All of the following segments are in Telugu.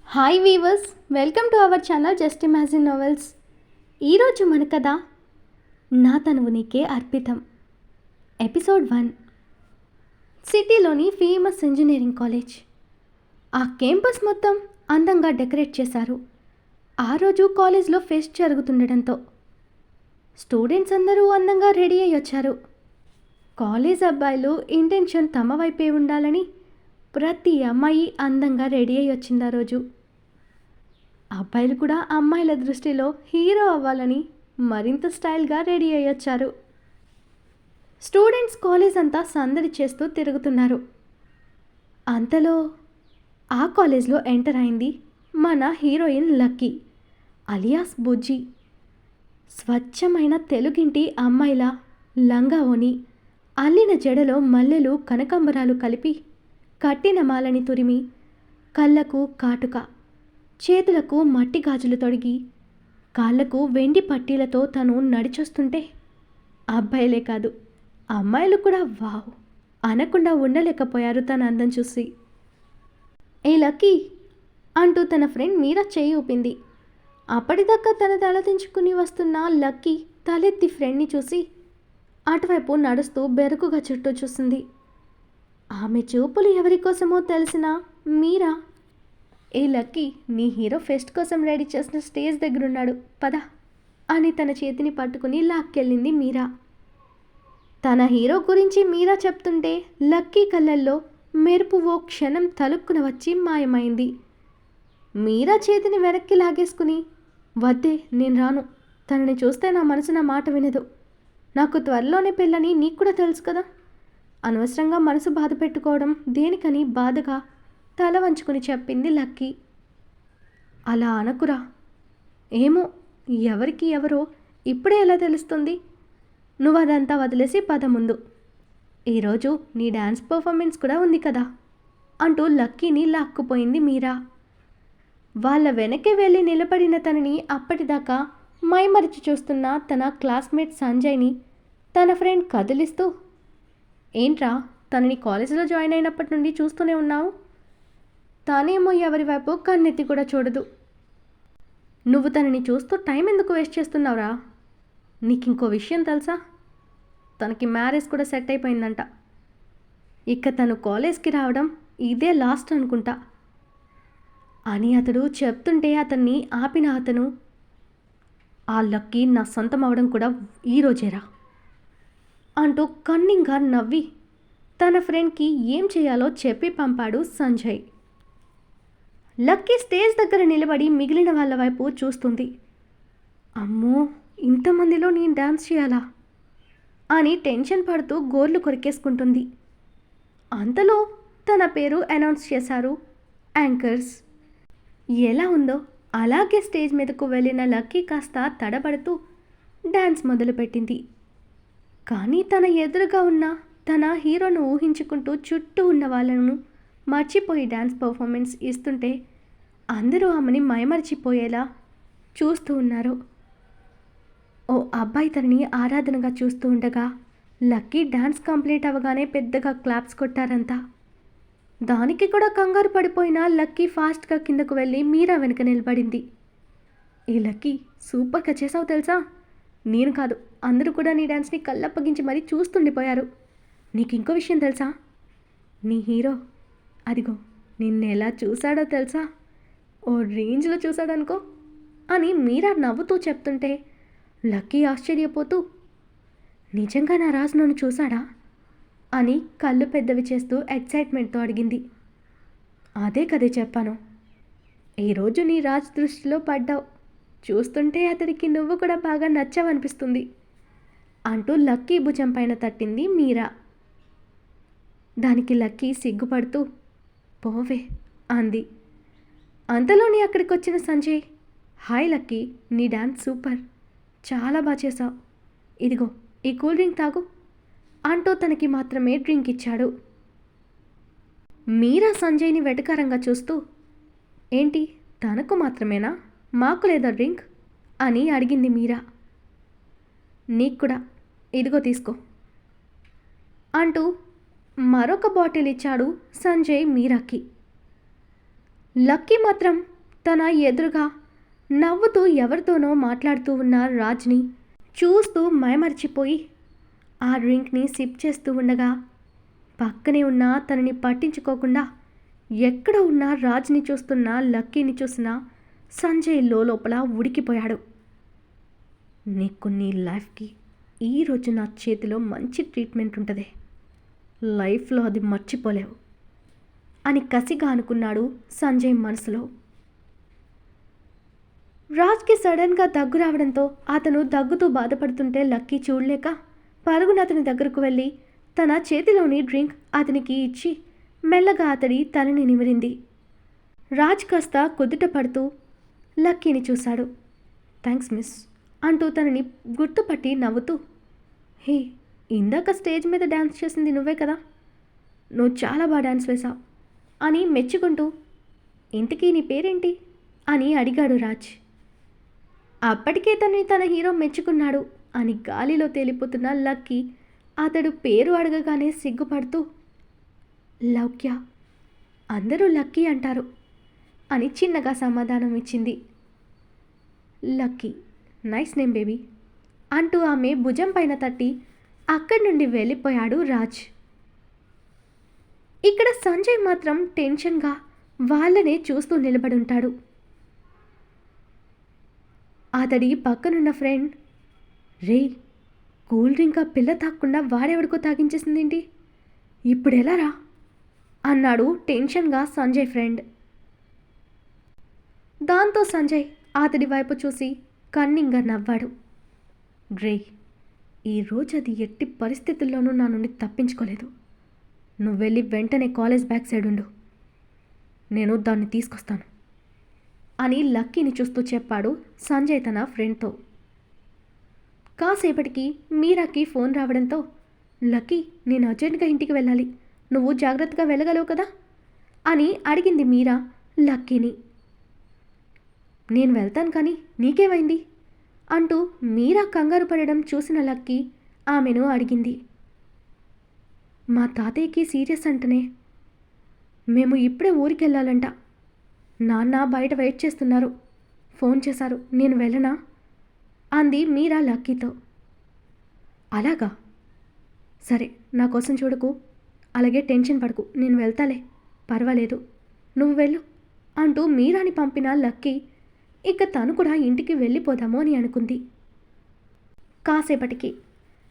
Hi weavers, welcome to our channel just imagine novels. ఈరోజు మన కథ నా తనువు నీకే అర్పితం. ఎపిసోడ్ 1. సిటీలోని ఫేమస్ ఇంజనీరింగ్ కాలేజ్. ఆ క్యాంపస్ మొత్తం అందంగా డెకరేట్ చేశారు. ఆ రోజు కాలేజ్లో ఫెస్ట్ జరుగుతుండటంతో స్టూడెంట్స్ అందరూ అందంగా రెడీ అయ్యి వచ్చారు. కాలేజ్ అబ్బాయిలు ఇంటెన్షన్ తమ వైపే ఉండాలని ప్రతి అమ్మాయి అందంగా రెడీ అయ్యి వచ్చింది ఆ రోజు. అబ్బాయిలు కూడా అమ్మాయిల దృష్టిలో హీరో అవ్వాలని మరింత స్టైల్గా రెడీ అయ్యొచ్చారు. స్టూడెంట్స్ కాలేజ్ అంతా సందడి చేస్తూ తిరుగుతున్నారు. అంతలో ఆ కాలేజ్లో ఎంటర్ అయింది మన హీరోయిన్ లక్కీ అలియాస్ బుజ్జి. స్వచ్ఛమైన తెలుగింటి అమ్మాయిల లంగా ఓని, అల్లిన జడలో మల్లెలు కనకంబరాలు కలిపి కట్టిన మాలని తురిమి, కళ్ళకు కాటుక, చేతులకు మట్టి గాజులు తొడిగి, కాళ్లకు వెండి పట్టీలతో తను నడిచొస్తుంటే అబ్బాయిలే కాదు అమ్మాయిలు కూడా వావ్ అనకుండా ఉండలేకపోయారు తన అందం చూసి. ఏ లక్కీ అంటూ తన ఫ్రెండ్ మీరా చేయి ఊపింది. అప్పటిదాకా తన తలదించుకుని వస్తున్న లక్కీ తలెత్తి ఫ్రెండ్ని చూసి అటువైపు నడుస్తూ బెరుకుగా చుట్టూ చూసింది. ఆమె చూపులు ఎవరి కోసమో తెలిసిన మీరా, ఏ లక్కీ, నీ హీరో ఫెస్ట్ కోసం రెడీ చేసిన స్టేజ్ దగ్గరున్నాడు పద అని తన చేతిని పట్టుకుని లాక్కెళ్ళింది మీరా. తన హీరో గురించి మీరా చెప్తుంటే లక్కీ కళ్ళల్లో మెరుపు ఓ క్షణం తలుక్కున వచ్చి మాయమైంది. మీరా చేతిని వెనక్కి లాగేసుకుని, వద్దే, నేను రాను. తనని చూస్తే నా మనసు నా మాట వినదు. నాకు త్వరలోనే పెళ్ళని నీకు కూడా తెలుసు కదా. అనవసరంగా మనసు బాధ పెట్టుకోవడం దేనికని బాధగా తల వంచుకుని చెప్పింది లక్కీ. అలా అనకురా. ఏమో, ఎవరికి ఎవరో ఇప్పుడే ఎలా తెలుస్తుంది. నువ్వు అదంతా వదిలేసి పద ముందు. ఈరోజు నీ డ్యాన్స్ పర్ఫార్మెన్స్ కూడా ఉంది కదా అంటూ లక్కీని లాక్కుపోయింది మీరా. వాళ్ళ వెనక్కి వెళ్ళి నిలబడిన తనని అప్పటిదాకా మైమరిచి చూస్తున్న తన క్లాస్మేట్ సంజయ్ని తన ఫ్రెండ్ కదిలిస్తూ, ఏంట్రా, తనని కాలేజీలో జాయిన్ అయినప్పటి నుండి చూస్తూనే ఉన్నావు. తానేమో ఎవరి వైపు కన్నెత్తి కూడా చూడదు. నువ్వు తనని చూస్తూ టైం ఎందుకు వేస్ట్ చేస్తున్నావురా? నీకు ఇంకో విషయం తెలుసా? తనకి మ్యారేజ్ కూడా సెట్ అయిపోయిందంట. ఇక తను కాలేజ్కి రావడం ఇదే లాస్ట్ అనుకుంటా అని అతడు చెప్తుంటే అతన్ని ఆపిన అతను, ఆ లక్కీ నా సొంతం అవడం కూడా ఈరోజేరా అంటూ కన్నింగా నవ్వి తన ఫ్రెండ్కి ఏం చేయాలో చెప్పి పంపాడు సంజయ్. లక్కీ స్టేజ్ దగ్గర నిలబడి మిగిలిన వాళ్ళ వైపు చూస్తుంది. అమ్మో, ఇంతమందిలో నేను డాన్స్ చేయాలా అని టెన్షన్ పడుతూ గోర్లు కొరికేసుకుంటుంది. అంతలో తన పేరు అనౌన్స్ చేశారు యాంకర్స్. ఎలా ఉందో అలాగే స్టేజ్ మీదకు వెళ్ళిన లక్కీ కాస్త తడబడుతూ డాన్స్ మొదలుపెట్టింది. కానీ తన ఎదురుగా ఉన్న తన హీరోను ఊహించుకుంటూ చుట్టూ ఉన్న వాళ్ళను మర్చిపోయి డ్యాన్స్ పర్ఫార్మెన్స్ ఇస్తుంటే అందరూ ఆమెని మైమర్చిపోయేలా చూస్తూ ఉన్నారు. ఓ అబ్బాయి తనని ఆరాధనగా చూస్తూ ఉండగా లక్కీ డ్యాన్స్ కంప్లీట్ అవ్వగానే పెద్దగా క్లాప్స్ కొట్టారంతా. దానికి కూడా కంగారు పడిపోయిన లక్కీ ఫాస్ట్గా కిందకు వెళ్ళి మీరా వెనుక నిలబడింది. ఏ లక్కీ, సూపర్గా చేసావు తెలుసా. నేను కాదు, అందరూ కూడా నీ డ్యాన్స్ని కళ్ళప్పగించి మరీ చూస్తుండిపోయారు. నీకు ఇంకో విషయం తెలుసా? నీ హీరో అదిగో నిన్నెలా చూశాడో తెలుసా, ఓ రేంజ్లో చూశాడనుకో అని మీరా నవ్వుతూ చెప్తుంటే లక్కీ ఆశ్చర్యపోతూ, నిజంగా నా రాజు నన్ను చూశాడా అని కళ్ళు పెద్దవి చేస్తూ ఎక్సైట్మెంట్తో అడిగింది. అదే కదే చెప్పాను, ఈరోజు నీ రాజ్ దృష్టిలో పడ్డావు. చూస్తుంటే అతడికి నువ్వు కూడా బాగా నచ్చావనిపిస్తుంది అంటూ లక్కీ భుజం పైన తట్టింది మీరా. దానికి లక్కీ సిగ్గుపడుతూ పోవే అంది. అంతలోని అక్కడికి వచ్చిన సంజయ్, హాయ్ లక్కీ, నీ డాన్స్ సూపర్, చాలా బాగా చేసావు. ఇదిగో ఈ కూల్ డ్రింక్ తాగు అంటూ తనకి మాత్రమే డ్రింక్ ఇచ్చాడు. మీరా సంజయ్ని వెటకారంగా చూస్తూ, ఏంటి తనకు మాత్రమేనా, మాకు లేదా డ్రింక్ అని అడిగింది మీరా. నీకు కూడా, ఇదిగో తీసుకో అంటూ మరొక బాటిల్ ఇచ్చాడు సంజయ్ మీరాకి. లక్కీ మాత్రం తన ఎదురుగా నవ్వుతూ ఎవరితోనో మాట్లాడుతూ ఉన్న రాజ్ని చూస్తూ మైమరిచిపోయి ఆ డ్రింక్ని సిప్ చేస్తూ ఉండగా పక్కనే ఉన్న తనని పట్టించుకోకుండా ఎక్కడ ఉన్న రాజ్ని చూస్తున్న లక్కీని చూసిన సంజయ్ లోపల ఉడికిపోయాడు. నీకు నీ లైఫ్కి ఈరోజు నా చేతిలో మంచి ట్రీట్మెంట్ ఉంటుంది, లైఫ్లో అది మర్చిపోలేవు అని కసిగా అనుకున్నాడు సంజయ్ మనసులో. రాజ్కి సడన్గా దగ్గు రావడంతో అతను దగ్గుతూ బాధపడుతుంటే లక్కీ చూడలేక పరుగున అతని దగ్గరకు వెళ్ళి తన చేతిలోని డ్రింక్ అతనికి ఇచ్చి మెల్లగా అతడి తలని నిమిరింది. రాజ్ కాస్త కుదుట పడుతూ లక్కీని చూశాడు. థ్యాంక్స్ మిస్ అంటూ తనని గుర్తుపట్టి నవ్వుతూ, హే, ఇందాక స్టేజ్ మీద డ్యాన్స్ చేసింది నువ్వే కదా, నువ్వు చాలా బాగా డ్యాన్స్ వేశావు అని మెచ్చుకుంటూ, ఇంతకీ నీ పేరేంటి అని అడిగాడు రాజ్. అప్పటికే తన హీరో మెచ్చుకున్నాడు అని గాలిలో తేలిపోతున్న లక్కీ అతడు పేరు అడగగానే సిగ్గుపడుతూ, లౌక్య, అందరూ లక్కీ అంటారు అని చిన్నగా సమాధానం ఇచ్చింది. లక్కీ, నైస్ నేమ్ బేబీ అంటూ ఆమె భుజం పైన తట్టి అక్కడి నుండి వెళ్ళిపోయాడు రాజ్. ఇక్కడ సంజయ్ మాత్రం టెన్షన్గా వాళ్ళనే చూస్తూ నిలబడుంటాడు. అతడి పక్కనున్న ఫ్రెండ్, రే, కూల్ డ్రింక్ ఆ పిల్ల తాగకుండా వాడెవడికో తాగించేసిందేంటి, ఇప్పుడు ఎలా రా అన్నాడు టెన్షన్గా సంజయ్ ఫ్రెండ్. దాంతో సంజయ్ అతడి వైపు చూసి కన్నింగా నవ్వాడు. గ్రే, ఈరోజు అది ఎట్టి పరిస్థితుల్లోనూ నా నుండి తప్పించుకోలేదు. నువ్వు వెళ్ళి వెంటనే కాలేజ్ బ్యాక్ సైడ్ ఉండు, నేను దాన్ని తీసుకొస్తాను అని లక్కీని చూస్తూ చెప్పాడు సంజయ్ తన ఫ్రెండ్తో. కాసేపటికి మీరాకి ఫోన్ రావడంతో, లక్కీ, నేను అర్జెంటుగా ఇంటికి వెళ్ళాలి, నువ్వు జాగ్రత్తగా వెళ్ళగలవు కదా అని అడిగింది మీరా లక్కీని. నేను వెళ్తాను కానీ నీకేమైంది అంటూ మీరా కంగారు పడడం చూసిన లక్కీ ఆమెను అడిగింది. మా తాతయ్యకి సీరియస్ అంటనే, మేము ఇప్పుడే ఊరికి వెళ్ళాలంట, నాన్న బయట వెయిట్ చేస్తున్నారు, ఫోన్ చేశారు, నేను వెళ్ళనా అంది మీరా లక్కీతో. అలాగా, సరే, నా కోసం చూడకు, అలాగే టెన్షన్ పడకు, నేను వెళ్తాలే, పర్వాలేదు, నువ్వు వెళ్ళు అంటూ మీరాని పంపిన లక్కీ ఇక తను కూడా ఇంటికి వెళ్ళిపోదాము అని అనుకుంది. కాసేపటికి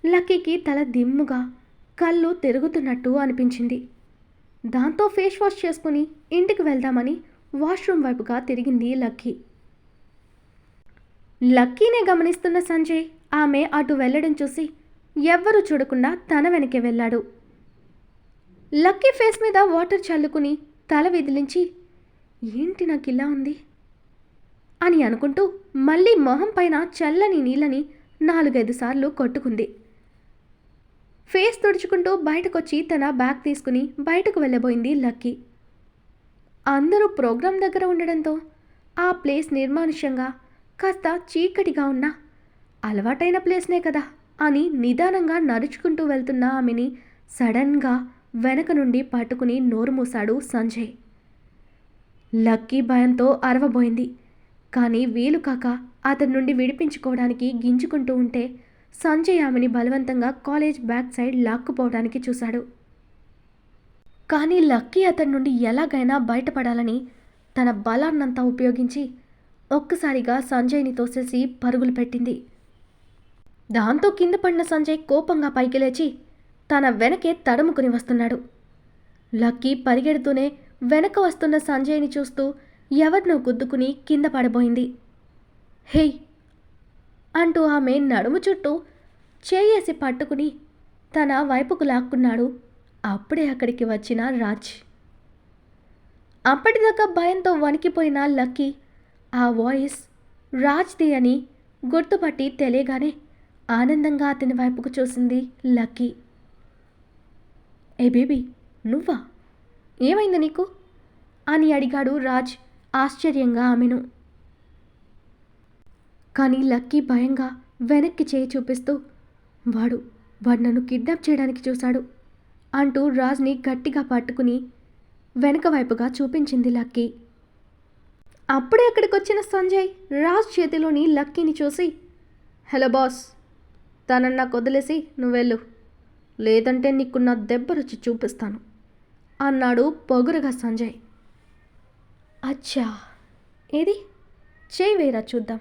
లక్కీకి తల దిమ్ముగా, కళ్ళు తిరుగుతున్నట్టు అనిపించింది. దాంతో ఫేస్ వాష్ చేసుకుని ఇంటికి వెళ్దామని వాష్రూమ్ వైపుగా తిరిగింది లక్కీ. లక్కీనే గమనిస్తున్న సంజయ్ ఆమె అటు వెళ్ళడం చూసి ఎవ్వరూ చూడకుండా తన వెనకే వెళ్ళాడు. లక్కీ ఫేస్ మీద వాటర్ చల్లుకుని తల విదిలించి, ఏంటి నాకు ఇలా ఉంది అని అనుకుంటూ మళ్ళీ మొహం పైన చల్లని నీళ్ళని 4-5 సార్లు కొట్టుకుంది. ఫేస్ తుడుచుకుంటూ బయటకొచ్చి తన బ్యాగ్ తీసుకుని బయటకు వెళ్ళబోయింది లక్కీ. అందరూ ప్రోగ్రాం దగ్గర ఉండడంతో ఆ ప్లేస్ నిర్మానుష్యంగా, కాస్త చీకటిగా ఉన్నా అలవాటైన ప్లేస్నే కదా అని నిదానంగా నడుచుకుంటూ వెళ్తున్న ఆమెని సడన్గా వెనక నుండి పట్టుకుని నోరు మూశాడు సంజయ్. లక్కీ భయంతో అరవబోయింది. కానీ వీలు కాక అతని నుండి విడిపించుకోవడానికి గింజుకుంటూ ఉంటే సంజయ్ ఆమెని బలవంతంగా కాలేజ్ బ్యాక్ సైడ్ లాక్కుపోవడానికి చూశాడు. కానీ లక్కీ అతని నుండి ఎలాగైనా బయటపడాలని తన బలాన్నంతా ఉపయోగించి ఒక్కసారిగా సంజయ్ని తోసేసి పరుగులు పెట్టింది. దాంతో కింద పడిన సంజయ్ కోపంగా పైకి లేచి తన వెనకే తడుముకుని వస్తున్నాడు. లక్కీ పరిగెడుతూనే వెనక వస్తున్న సంజయ్ని చూస్తూ ఎవరినో గుద్దుకుని కింద పడబోయింది. హేయ్ అంటూ ఆమె నడుము చుట్టూ చేయేసి పట్టుకుని తన వైపుకు లాక్కున్నాడు అప్పుడే అక్కడికి వచ్చిన రాజ్. అప్పటిదాకా భయంతో వణికిపోయిన లక్కీ ఆ వాయిస్ రాజ్ది అని గుర్తుపట్టి తెలియగానే ఆనందంగా అతని వైపుకు చూసింది లక్కీ. ఏ బేబీ, నువ్వా, ఏమైంది నీకు అని అడిగాడు రాజ్ ఆశ్చర్యంగా ఆమెను. కానీ లక్కీ భయంగా వెనక్కి చేయి చూపిస్తూ, వాడు నన్ను కిడ్నాప్ చేయడానికి చూశాడు అంటూ రాజ్ని గట్టిగా పట్టుకుని వెనక వైపుగా చూపించింది లక్కీ. అప్పుడే అక్కడికొచ్చిన సంజయ్ రాజ్ చేతిలోని లక్కీని చూసి, హలో బాస్, తనని నాకు వదిలేసి నువ్వెళ్ళు, లేదంటే నీకు నా దెబ్బ రుచి చూపిస్తాను అన్నాడు పొగురుగా సంజయ్. అచ్చా, ఏది చేయి వేరా చూద్దాం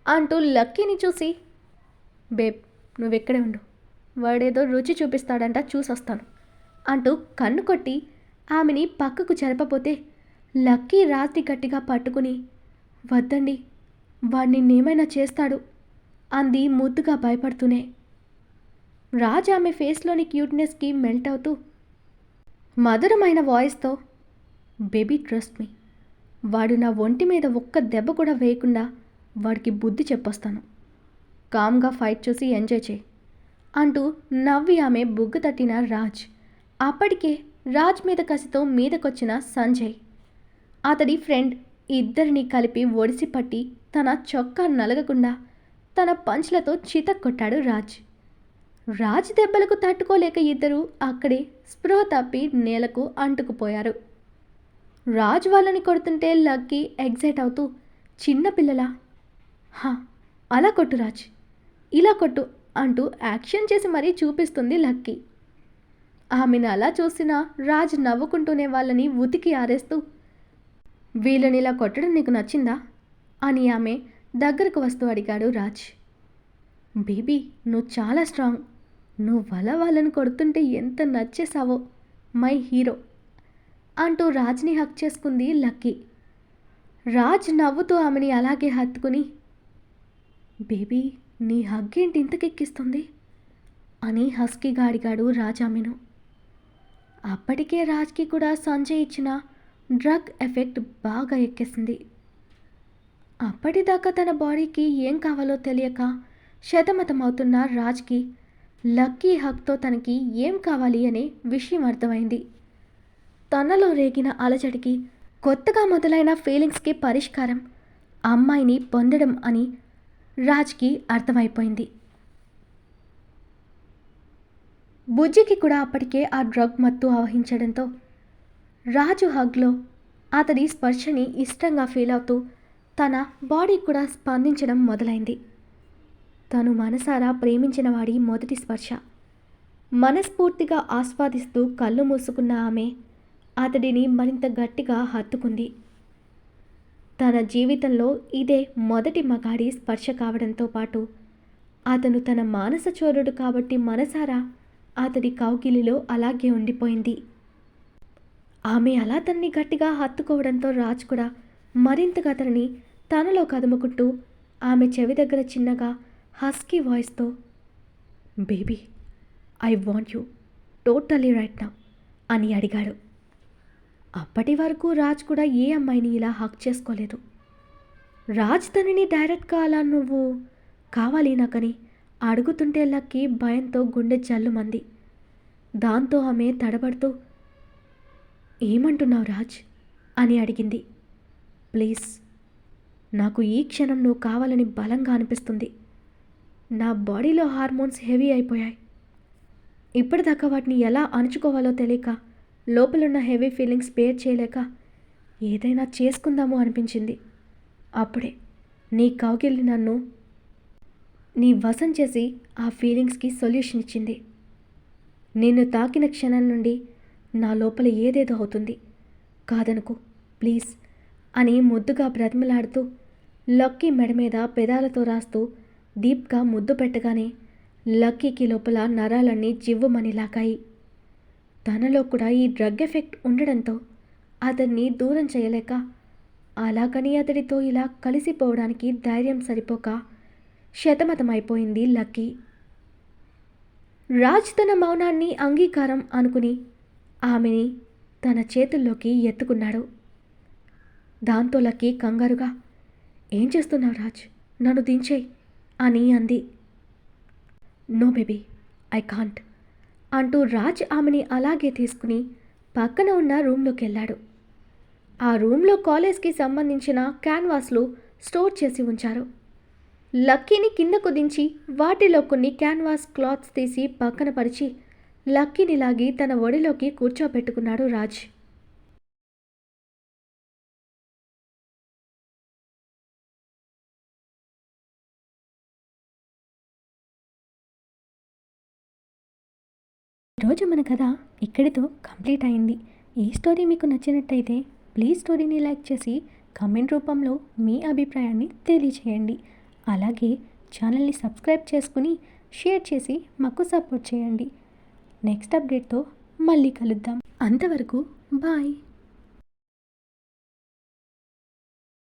అంటూ లక్కీని చూసి, బేబ్ నువ్వెక్కడే ఉండు, వాడేదో రుచి చూపిస్తాడంట చూసొస్తాను అంటూ కన్ను కొట్టి ఆమెని పక్కకు జరపపోతే లక్కీ రాత్రి గట్టిగా పట్టుకుని, వద్దండి, వాడు నిన్నేమైనా చేస్తాడు అంది ముద్దుగా భయపడుతూనే. రాజ్ ఆమె ఫేస్లోని క్యూట్నెస్కి మెల్ట్ అవుతూ మధురమైన వాయిస్తో, బేబీ ట్రస్ట్ మీ, వాడు నా ఒంటి మీద ఒక్క దెబ్బ కూడా వేయకుండా వాడికి బుద్ధి చెప్పొస్తాను, కామ్గా ఫైట్ చూసి ఎంజాయ్ చేయి అంటూ నవ్వి ఆమె బుగ్గ తట్టిన రాజ్. అప్పటికే రాజ్ మీద కసితో మీదకొచ్చిన సంజయ్, అతడి ఫ్రెండ్ ఇద్దరిని కలిపి ఒడిసి పట్టి తన చొక్కా నలగకుండా తన పంచ్లతో చితక్కొట్టాడు రాజ్. రాజ్ దెబ్బలకు తట్టుకోలేక ఇద్దరూ అక్కడే స్పృహ తప్పి నేలకు అంటుకుపోయారు. రాజ్ వాళ్ళని కొడుతుంటే లక్కీ ఎగ్జైట్ అవుతూ చిన్నపిల్లలా, హా అలా కొట్టు రాజ్, ఇలా కొట్టు అంటూ యాక్షన్ చేసి మరీ చూపిస్తుంది లక్కీ. ఆమెను అలా చూసిన రాజ్ నవ్వుకుంటూనే వాళ్ళని ఉతికి ఆరేస్తూ, వీళ్ళని ఇలా కొట్టడం నీకు నచ్చిందా అని ఆమె దగ్గరకు వస్తూ అడిగాడు రాజ్. బేబీ నువ్వు చాలా స్ట్రాంగ్, నువ్వు వాళ్ళని కొడుతుంటే ఎంత నచ్చేసావో, మై హీరో అంటూ రాజ్ని హక్ చేసుకుంది లక్కీ. రాజ్ నవ్వుతూ ఆమెని అలాగే హత్తుకుని, బేబీ నీ హగ్ ఏంటి ఇంతకెక్కిస్తుంది అని హస్కీగా అడిగాడు రాజ్ ఆమెను. అప్పటికే రాజ్కి కూడా సంజయ్ ఇచ్చిన డ్రగ్ ఎఫెక్ట్ బాగా ఎక్కేసింది. అప్పటిదాకా తన బాడీకి ఏం కావాలో తెలియక శతమతమవుతున్న రాజ్కి లక్కీ హక్తో తనకి ఏం కావాలి అనే విషయం అర్థమైంది. తనలో రేగిన అలజడికి, కొత్తగా మొదలైన ఫీలింగ్స్కి పరిష్కారం అమ్మాయిని పొందడం అని రాజ్కి అర్థమైపోయింది. బుజ్జికి కూడా అప్పటికే ఆ డ్రగ్ మత్తు ఆవహించడంతో రాజు హగ్లో అతడి స్పర్శని ఇష్టంగా ఫీల్ అవుతూ తన బాడీ కూడా స్పందించడం మొదలైంది. తను మనసారా ప్రేమించిన వాడి మొదటి స్పర్శ. మనస్ఫూర్తిగా ఆస్వాదిస్తూ కళ్ళు మూసుకున్న ఆమె అతడిని మరింత గట్టిగా హత్తుకుంది. తన జీవితంలో ఇదే మొదటి మగాడి స్పర్శ కావడంతో పాటు అతను తన మానస చోరుడు కాబట్టి మనసారా అతడి కౌగిలిలో అలాగే ఉండిపోయింది. ఆమె అలా తన్ని గట్టిగా హత్తుకోవడంతో రాజ్ కూడా మరింతగా అతనిని తనలో కదుముకుంటూ ఆమె చెవి దగ్గర చిన్నగా హస్కీ వాయిస్తో, baby I want you totally right now అని అడిగాడు. అప్పటి వరకు రాజ్ కూడా ఏ అమ్మాయిని ఇలా హక్ చేసుకోలేదు. రాజ్ తనని డైరెక్ట్గా అలా నువ్వు కావాలి నాకని అడుగుతుంటే లక్కీ భయంతో గుండె జల్లుమంది. దాంతో ఆమె తడబడుతూ, ఏమంటున్నావు రాజ్ అని అడిగింది. ప్లీజ్, నాకు ఈ క్షణం నువ్వు కావాలని బలంగా అనిపిస్తుంది. నా బాడీలో హార్మోన్స్ హెవీ అయిపోయాయి. ఇప్పటిదాకా వాటిని ఎలా అణుచుకోవాలో తెలియక, లోపలున్న హెవీ ఫీలింగ్స్ బేర్ చేయలేక ఏదైనా చేసుకుందామో అనిపించింది. అప్పుడే నీ కౌగిలి నన్ను నీ వశం చేసి ఆ ఫీలింగ్స్కి సొల్యూషన్ ఇచ్చింది. నిన్ను తాకిన క్షణం నుండి నా లోపల ఏదేదో అవుతుంది, కాదనుకో ప్లీజ్ అని ముద్దుగా బ్రతిమలాడుతూ లక్కీ మెడ మీద పెదాలతో రాస్తూ డీప్గా ముద్దు పెట్టగానే లక్కీకి లోపల నరాలన్నీ జివ్వుమని లాగాయి. తనలో కూడా ఈ డ్రగ్ ఎఫెక్ట్ ఉండడంతో అతన్ని దూరం చేయలేక, అలాగని అతడితో ఇలా కలిసిపోవడానికి ధైర్యం సరిపోక శతమతమైపోయింది లక్కీ. రాజ్ తన మౌనాన్ని అంగీకారం అనుకుని ఆమెని తన చేతుల్లోకి ఎత్తుకున్నాడు. దాంతో లక్కీ కంగారుగా, ఏం చేస్తున్నావు రాజ్, నన్ను దించేయ్ అని అంది. నో బేబీ, ఐ కాంట్ అంటూ రాజ్ ఆమెని అలాగే తీసుకుని పక్కన ఉన్న రూమ్లోకి వెళ్ళాడు. ఆ రూమ్లో కాలేజ్కి సంబంధించిన క్యాన్వాస్లు స్టోర్ చేసి ఉంచారు. లక్కీని కిందకు దించి వాటిలో కొన్ని క్యాన్వాస్ క్లాత్స్ తీసి పక్కన పరిచి లక్కీని లాగి తన ఒడిలోకి కూర్చోబెట్టుకున్నాడు రాజ్. ఈరోజు మన కథ ఇక్కడితో కంప్లీట్ అయింది. ఈ స్టోరీ మీకు నచ్చినట్టయితే ప్లీజ్ స్టోరీని లైక్ చేసి కామెంట్ రూపంలో మీ అభిప్రాయాన్ని తెలియచేయండి. అలాగే ఛానల్ని సబ్స్క్రైబ్ చేసుకుని షేర్ చేసి మాకు సపోర్ట్ చేయండి. నెక్స్ట్ అప్డేట్తో మళ్ళీ కలుద్దాం. అంతవరకు బాయ్.